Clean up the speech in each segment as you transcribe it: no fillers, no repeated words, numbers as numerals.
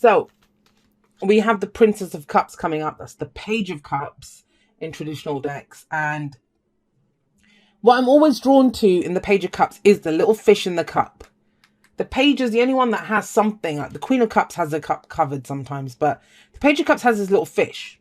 So we have the Princess of Cups coming up. That's the Page of Cups in traditional decks. And what I'm always drawn to in the Page of Cups is the little fish in the cup. The Page is the only one that has something. Like the Queen of Cups has a cup covered sometimes, but the Page of Cups has this little fish.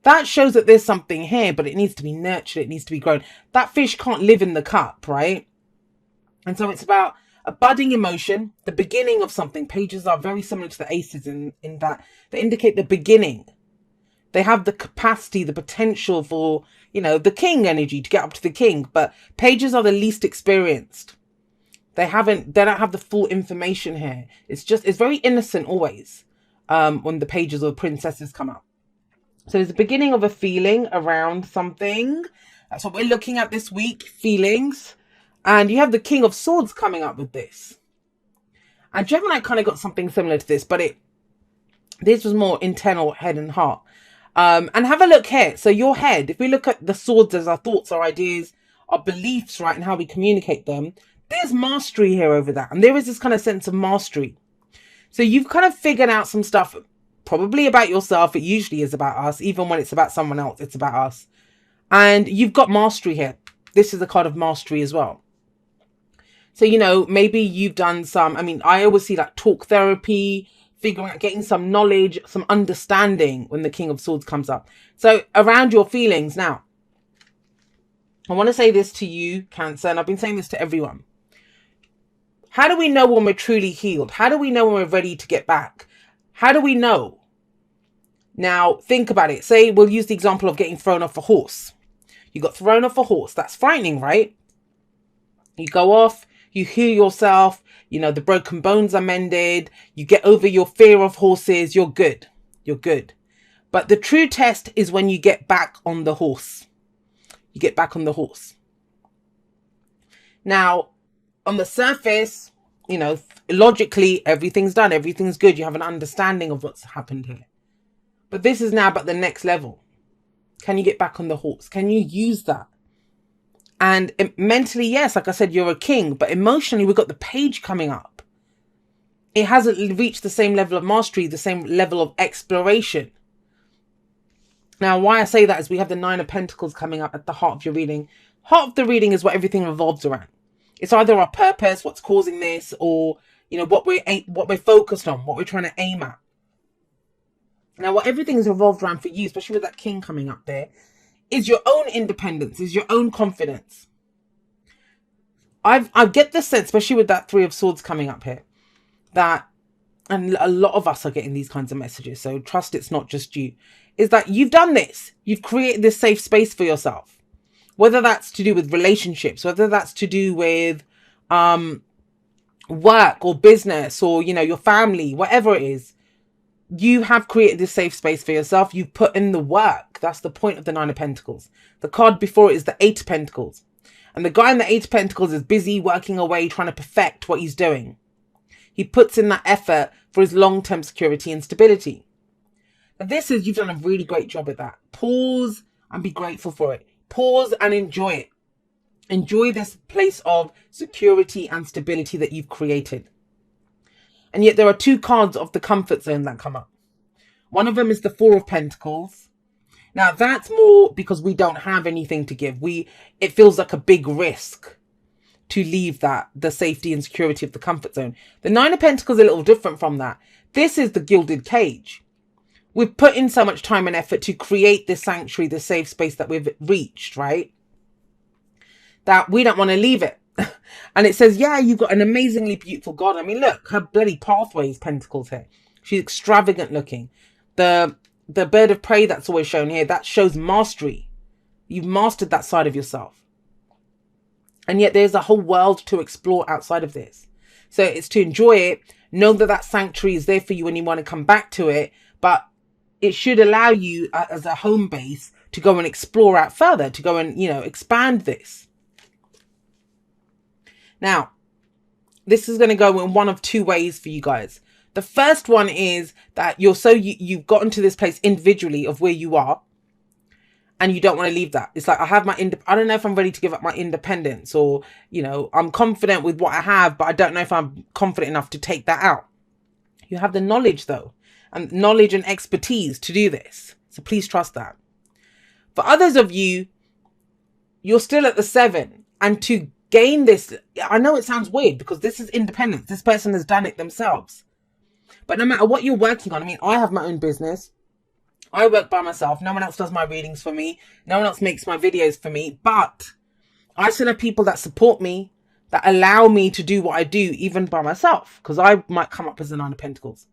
That shows that there's something here, but it needs to be nurtured. It needs to be grown. That fish can't live in the cup, right? And so it's about a budding emotion, the beginning of something. Pages are very similar to the aces in that they indicate the beginning. They have the capacity, the potential for, the king energy to get up to the king. But pages are the least experienced. They don't have the full information here. It's very innocent always when the pages or the princesses come up. So it's the beginning of a feeling around something. That's what we're looking at this week, feelings. And you have the King of Swords coming up with this. And Gemini kind of got something similar to this, but this was more internal, head and heart. And have a look here. So your head, if we look at the swords as our thoughts, our ideas, our beliefs, right, and how we communicate them, there's mastery here over that. And there is this kind of sense of mastery. So you've kind of figured out some stuff, probably about yourself. It usually is about us. Even when it's about someone else, it's about us. And you've got mastery here. This is a card of mastery as well. So, maybe you've done I always see like talk therapy, figuring out, getting some knowledge, some understanding when the King of Swords comes up. So around your feelings now, I want to say this to you, Cancer, and I've been saying this to everyone. How do we know when we're truly healed? How do we know when we're ready to get back? How do we know? Now, think about it. Say we'll use the example of getting thrown off a horse. You got thrown off a horse. That's frightening, right? You go off. You heal yourself, the broken bones are mended, you get over your fear of horses, you're good. But the true test is when you get back on the horse. You get back on the horse. Now, on the surface, logically, everything's done, everything's good. You have an understanding of what's happened here. But this is now about the next level. Can you get back on the horse? Can you use that? And mentally, yes, like I said, you're a king, but emotionally, we've got the Page coming up. It hasn't reached the same level of mastery, the same level of exploration. Now, why I say that is we have the Nine of Pentacles coming up at the heart of your reading. Heart of the reading is what everything revolves around. It's either our purpose, what's causing this, or, what we're focused on, what we're trying to aim at. Now, what everything is revolved around for you, especially with that king coming up there, is your own independence, is your own confidence. I get the sense, especially with that Three of Swords coming up here, that, and a lot of us are getting these kinds of messages, so trust it's not just you, is that you've done this. You've created this safe space for yourself. Whether that's to do with relationships, whether that's to do with work or business or, your family, whatever it is. You have created this safe space for yourself. You've put in the work. That's the point of the Nine of Pentacles. The card before it is the Eight of Pentacles. And the guy in the Eight of Pentacles is busy working away, trying to perfect what he's doing. He puts in that effort for his long-term security and stability. Now you've done a really great job at that. Pause and be grateful for it. Pause and enjoy it. Enjoy this place of security and stability that you've created. And yet there are two cards of the comfort zone that come up. One of them is the Four of Pentacles. Now that's more because we don't have anything to give. It feels like a big risk to leave the safety and security of the comfort zone. The Nine of Pentacles is a little different from that. This is the gilded cage. We've put in so much time and effort to create this sanctuary, this safe space that we've reached, right? That we don't want to leave it. And it says, yeah, you've got an amazingly beautiful god. I mean, look, her bloody pathway is pentacles here. She's extravagant looking. The bird of prey that's always shown here, that shows mastery. You've mastered that side of yourself. And yet there's a whole world to explore outside of this. So it's to enjoy it. Know that sanctuary is there for you when you want to come back to it. But it should allow you as a home base to go and explore out further, to go and, expand this. Now, this is going to go in one of two ways for you guys. The first one is that you've gotten to this place individually of where you are and you don't want to leave that. It's like, I don't know if I'm ready to give up my independence, or, I'm confident with what I have, but I don't know if I'm confident enough to take that out. You have the knowledge though, and knowledge and expertise to do this. So please trust that. For others of you, you're still at the 7. And to gain this, I know it sounds weird because this is independence. This person has done it themselves. But no matter what you're working on, I mean, I have my own business. I work by myself. No one else does my readings for me. No one else makes my videos for me. But I still have people that support me, that allow me to do what I do, even by myself. Because I might come up as a 9 of Pentacles.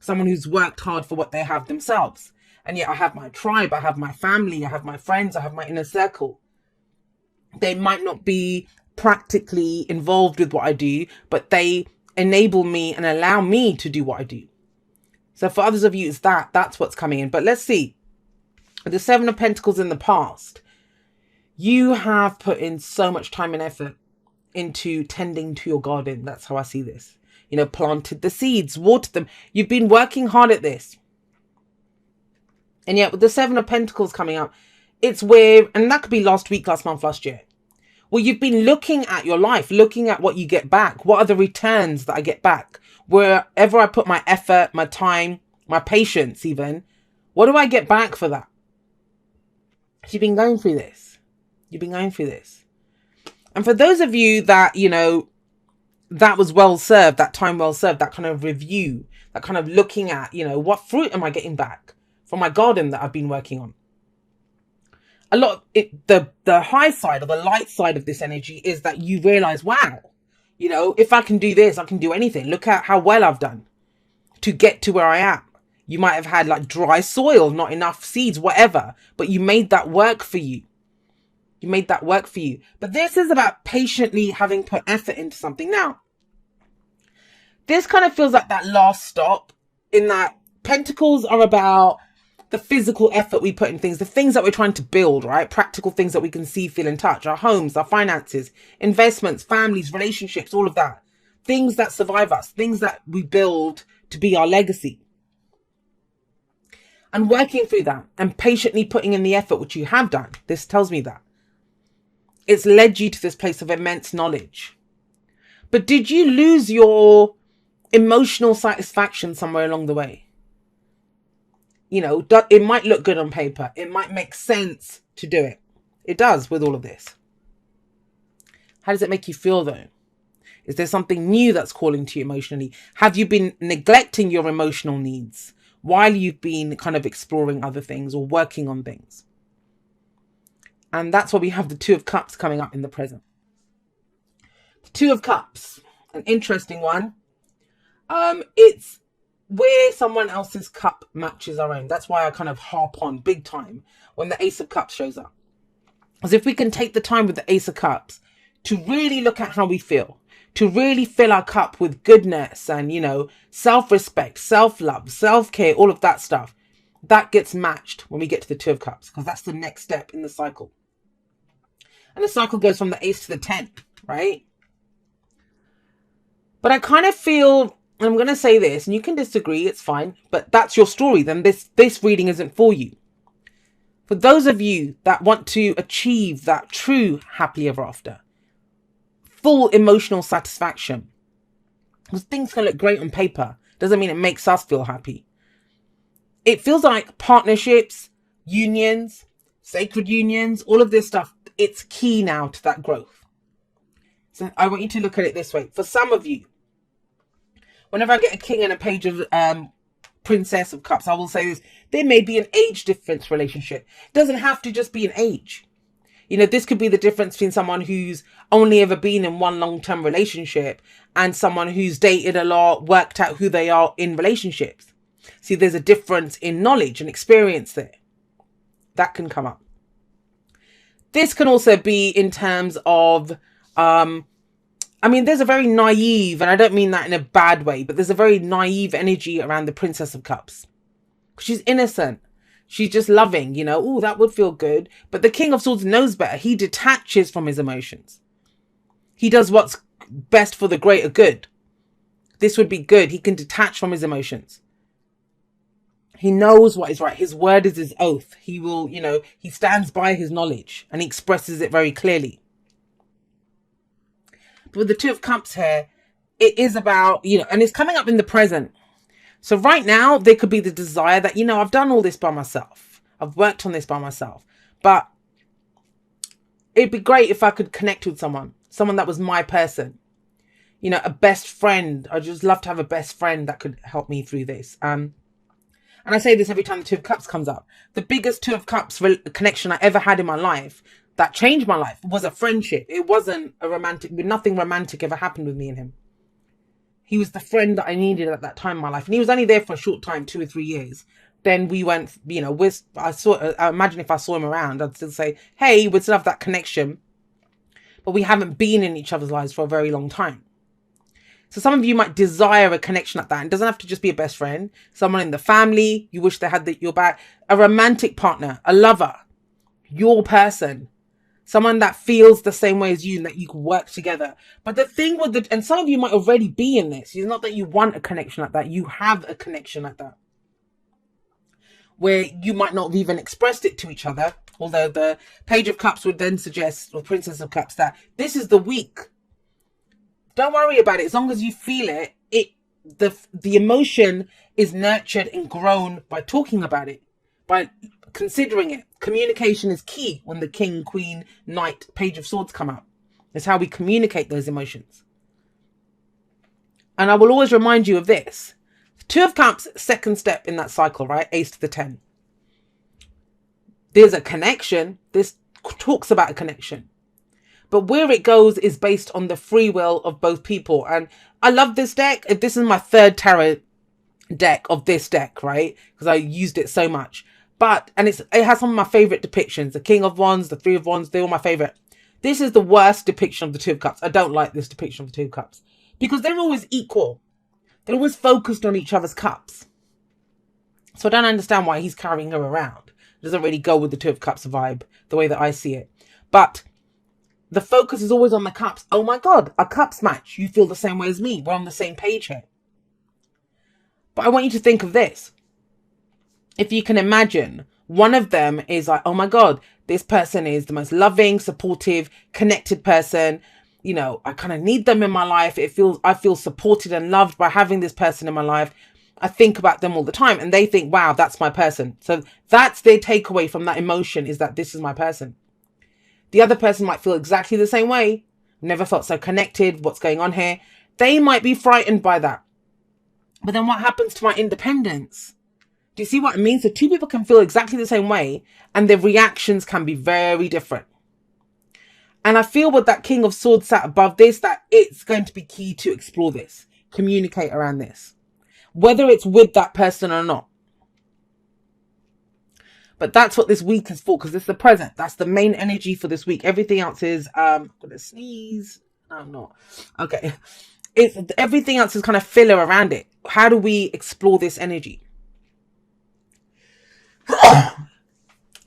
Someone who's worked hard for what they have themselves. And yet I have my tribe, I have my family, I have my friends, I have my inner circle. They might not be practically involved with what I do, but they enable me and allow me to do what I do. So for others of you, it's that's what's coming in. But let's see. The 7 of Pentacles in the past, you have put in so much time and effort into tending to your garden. That's how I see this. You know, planted the seeds, watered them. You've been working hard at this. And yet with the 7 of Pentacles coming up, it's where, and that could be last week, last month, last year. Well, you've been looking at your life, looking at what you get back. What are the returns that I get back? Wherever I put my effort, my time, my patience even, what do I get back for that? You've been going through this. You've been going through this. And for those of you that, you know, that was well served, that time well served, that kind of review, that kind of looking at, you know, what fruit am I getting back from my garden that I've been working on? A lot of it, the high side or the light side of this energy is that you realize, wow, you know, if I can do this, I can do anything. Look at how well I've done to get to where I am. You might have had like dry soil, not enough seeds, whatever, but you made that work for you. You made that work for you. But this is about patiently having put effort into something. Now, this kind of feels like that last stop, in that Pentacles are about the physical effort we put in things, the things that we're trying to build, right? Practical things that we can see, feel, and touch. Our homes, our finances, investments, families, relationships, all of that. Things that survive us, things that we build to be our legacy. And working through that and patiently putting in the effort, which you have done. This tells me that. It's led you to this place of immense knowledge. But did you lose your emotional satisfaction somewhere along the way? You know, it might look good on paper. It might make sense to do it. It does with all of this. How does it make you feel though? Is there something new that's calling to you emotionally? Have you been neglecting your emotional needs while you've been kind of exploring other things or working on things? And that's why we have the 2 of Cups coming up in the present. The 2 of Cups, an interesting one. It's where someone else's cup matches our own. That's why I kind of harp on big time when the Ace of Cups shows up. As if we can take the time with the Ace of Cups to really look at how we feel, to really fill our cup with goodness and, you know, self-respect, self-love, self-care, all of that stuff. That gets matched when we get to the 2 of Cups, because that's the next step in the cycle. And the cycle goes from the Ace to the 10, right? But I kind of feel, I'm going to say this, and you can disagree, it's fine, but that's your story. Then this reading isn't for you. For those of you that want to achieve that true happily ever after, full emotional satisfaction, because things can look great on paper, doesn't mean it makes us feel happy. It feels like partnerships, unions, sacred unions, all of this stuff, it's key now to that growth. So I want you to look at it this way. For some of you, whenever I get a King and a Page of Princess of Cups, I will say this. There may be an age difference relationship. It doesn't have to just be an age. You know, this could be the difference between someone who's only ever been in one long-term relationship and someone who's dated a lot, worked out who they are in relationships. See, there's a difference in knowledge and experience there. That can come up. This can also be in terms of, I mean, there's a very naive, and I don't mean that in a bad way, but there's a very naive energy around the Princess of Cups. She's innocent. She's just loving, you know, oh, that would feel good. But the King of Swords knows better. He detaches from his emotions. He does what's best for the greater good. This would be good. He can detach from his emotions. He knows what is right. His word is his oath. He will, you know, he stands by his knowledge and he expresses it very clearly. But with the 2 of Cups here, it is about, you know, and it's coming up in the present. So right now, there could be the desire that, I've done all this by myself. I've worked on this by myself. But it'd be great if I could connect with someone that was my person. A best friend. I'd just love to have a best friend that could help me through this. And I say this every time the Two of Cups comes up. The biggest Two of Cups connection I ever had in my life that changed my life was a friendship. It wasn't a romantic, nothing romantic ever happened with me and him. He was the friend that I needed at that time in my life. And he was only there for a short time, 2 or 3 years. Then we went, I imagine if I saw him around, I'd still say, hey, we'd still have that connection. But we haven't been in each other's lives for a very long time. So some of you might desire a connection like that. It doesn't have to just be a best friend. Someone in the family, you wish they had your back. A romantic partner, a lover, your person. Someone that feels the same way as you and that you can work together. But the thing with and some of you might already be in this. It's not that you want a connection like that. You have a connection like that. Where you might not have even expressed it to each other. Although the Page of Cups would then suggest, or Princess of Cups, that this is the week. Don't worry about it. As long as you feel it, the emotion is nurtured and grown by talking about it. By considering it. Communication is key when the King, Queen, Knight, Page of Swords come up. It's how we communicate those emotions. And I will always remind you of this. Two of Cups, second step in that cycle, right? Ace to the 10. There's a connection. This talks about a connection. But where it goes is based on the free will of both people. And I love this deck. This is my third tarot deck of this deck, right? Because I used it so much. And it has some of my favorite depictions. The King of Wands, the Three of Wands, they're all my favorite. This is the worst depiction of the Two of Cups. I don't like this depiction of the Two of Cups. Because they're always equal. They're always focused on each other's cups. So I don't understand why he's carrying her around. It doesn't really go with the Two of Cups vibe, the way that I see it. But the focus is always on the cups. Oh my God, our cups match. You feel the same way as me. We're on the same page here. But I want you to think of this. If you can imagine, one of them is like, oh my God, this person is the most loving, supportive, connected person. I kind of need them in my life. I feel supported and loved by having this person in my life. I think about them all the time and they think, wow, that's my person. So that's their takeaway from that emotion, is that this is my person. The other person might feel exactly the same way. Never felt so connected. What's going on here? They might be frightened by that. But then what happens to my independence? Do you see what I mean? So two people can feel exactly the same way and their reactions can be very different. And I feel with that King of Swords sat above this, that it's going to be key to explore this. Communicate around this. Whether it's with that person or not. But that's what this week is for, because it's the present. That's the main energy for this week. Everything else is, I'm going to sneeze. No, I'm not. Okay. Everything else is kind of filler around it. How do we explore this energy?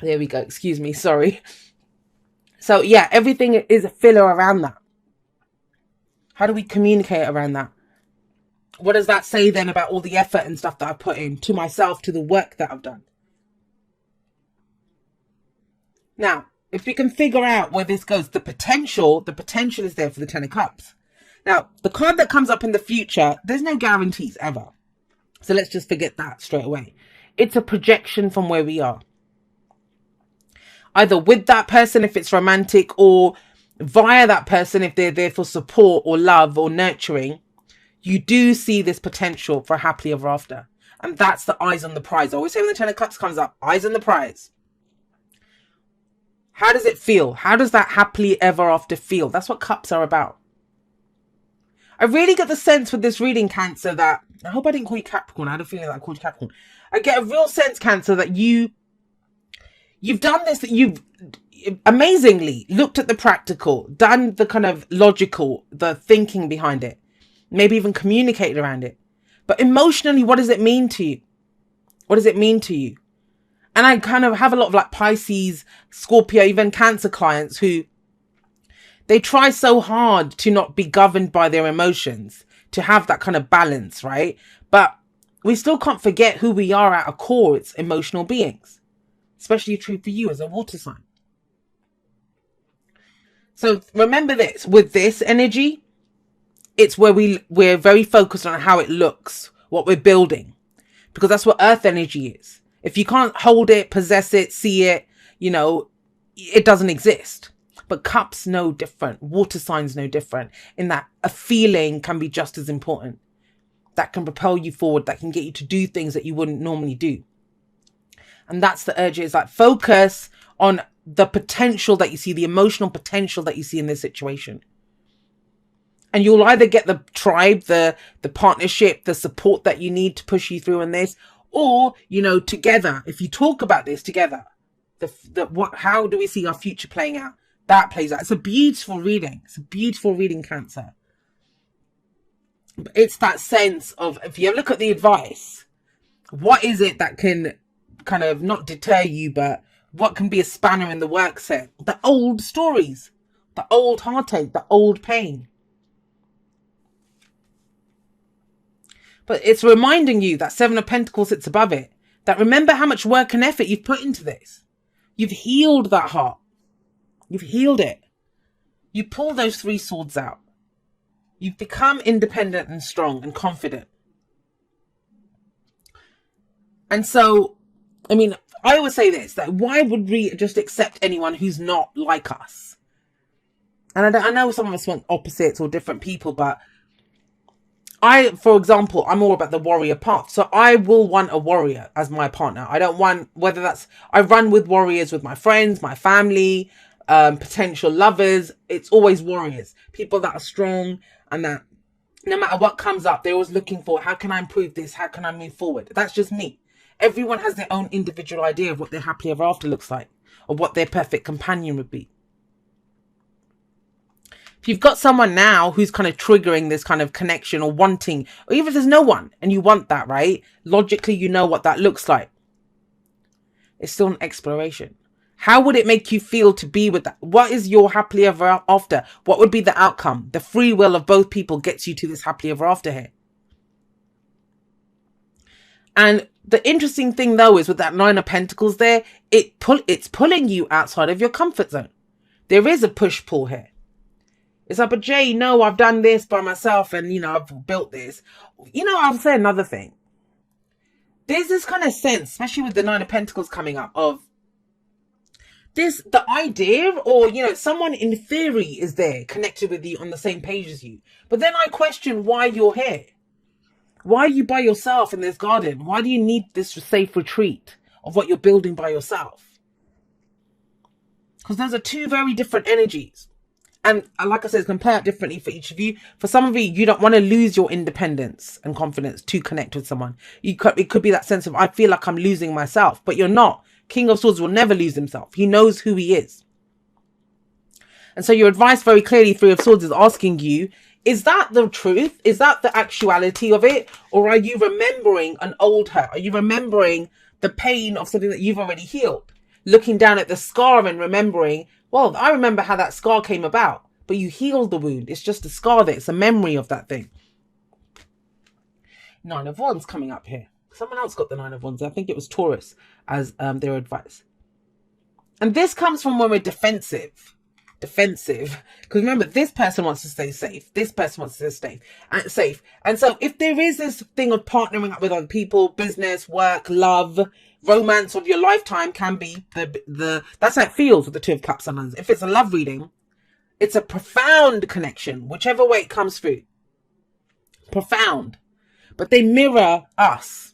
There we go. Excuse me. Sorry. So yeah, everything is a filler around that. How do we communicate around that? What does that say then about all the effort and stuff that I've put in to myself, to the work that I've done? Now, if we can figure out where this goes, the potential is there for the Ten of Cups. Now, the card that comes up in the future, there's no guarantees ever. So let's just forget that straight away. It's a projection from where we are. Either with that person if it's romantic, or via that person if they're there for support or love or nurturing. You do see this potential for a happily ever after. And that's the eyes on the prize. I always say when the Ten of Cups comes up, eyes on the prize. How does it feel? How does that happily ever after feel? That's what cups are about. I really get the sense with this reading, Cancer, that... I hope I didn't call you Capricorn. I had a feeling that I called you Capricorn. I get a real sense, Cancer, that you've done this, that you've amazingly looked at the practical, done the kind of logical, the thinking behind it, maybe even communicated around it. But emotionally, what does it mean to you? What does it mean to you? And I kind of have a lot of like Pisces, Scorpio, even Cancer clients who they try so hard to not be governed by their emotions, to have that kind of balance, right? But we still can't forget who we are at our core. It's emotional beings, especially true for you as a water sign. So remember this, with this energy, it's where we're very focused on how it looks, what we're building. because that's what earth energy is. If you can't hold it, possess it, see it, it doesn't exist. But cups no different. Water signs no different, in that a feeling can be just as important. That can propel you forward, that can get you to do things that you wouldn't normally do. And that's the urge. Is like, focus on the potential that you see, the emotional potential that you see in this situation. And you'll either get the tribe, the partnership, the support that you need to push you through in this, or, together, if you talk about this together, how do we see our future playing out? That plays out. It's a beautiful reading. It's a beautiful reading, Cancer. But it's that sense of, if you look at the advice, what is it that can kind of not deter you, but what can be a spanner in the works here? The old stories, the old heartache, the old pain. But it's reminding you that Seven of Pentacles sits above it. That remember how much work and effort you've put into this. You've healed that heart. You've healed it. You pull those 3 swords out. You've become independent and strong and confident. And so, I always say this, that why would we just accept anyone who's not like us? And I know some of us want opposites or different people, but for example, I'm all about the warrior path. So I will want a warrior as my partner. I don't want, I run with warriors with my friends, my family, potential lovers. It's always warriors, people that are strong, and that no matter what comes up, they're always looking for, how can I improve this? How can I move forward? That's just me. Everyone has their own individual idea of what their happily ever after looks like, or what their perfect companion would be. If you've got someone now who's kind of triggering this kind of connection, or wanting, or even if there's no one and you want that, right? Logically, you know what that looks like. It's still an exploration. How would it make you feel to be with that? What is your happily ever after? What would be the outcome? The free will of both people gets you to this happily ever after here. And the interesting thing though is with that 9 of Pentacles there, it's pulling you outside of your comfort zone. There is a push-pull here. It's like, but Jay, no, I've done this by myself and, I've built this. I'll say another thing. There's this kind of sense, especially with the 9 of Pentacles coming up, of the idea, or, someone in theory is there connected with you on the same page as you. But then I question why you're here. Why are you by yourself in this garden? Why do you need this safe retreat of what you're building by yourself? Because those are 2 very different energies. And like I said, it's going to play out differently for each of you. For some of you, you don't want to lose your independence and confidence to connect with someone. It could be that sense of, I feel like I'm losing myself, but you're not. King of Swords will never lose himself. He knows who he is. And so your advice very clearly, 3 of Swords, is asking you, is that the truth? Is that the actuality of it? Or are you remembering an old hurt? Are you remembering the pain of something that you've already healed? Looking down at the scar and remembering, well, I remember how that scar came about, but you healed the wound. It's just a scar there. It's a memory of that thing. 9 of Wands coming up here. Someone else got the 9 of Wands. I think it was Taurus as their advice. And this comes from when we're defensive. Because remember, this person wants to stay safe. This person wants to stay safe. And so if there is this thing of partnering up with other people, business, work, love, romance of your lifetime can be that's how it feels with the 2 of Cups sometimes. If it's a love reading, it's a profound connection, whichever way it comes through. Profound. But they mirror us.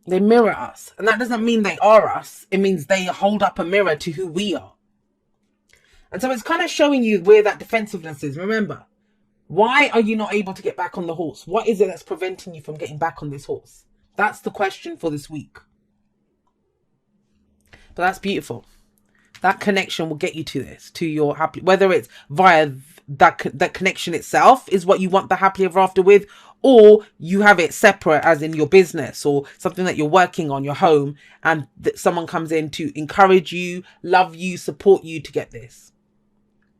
They mirror us. And that doesn't mean they are us. It means they hold up a mirror to who we are. And so it's kind of showing you where that defensiveness is. Remember, why are you not able to get back on the horse? What is it that's preventing you from getting back on this horse? That's the question for this week. But that's beautiful. That connection will get you to this, to your happy, whether it's via that connection itself is what you want the happily ever after with, or you have it separate as in your business or something that you're working on, your home, and that someone comes in to encourage you, love you, support you to get this.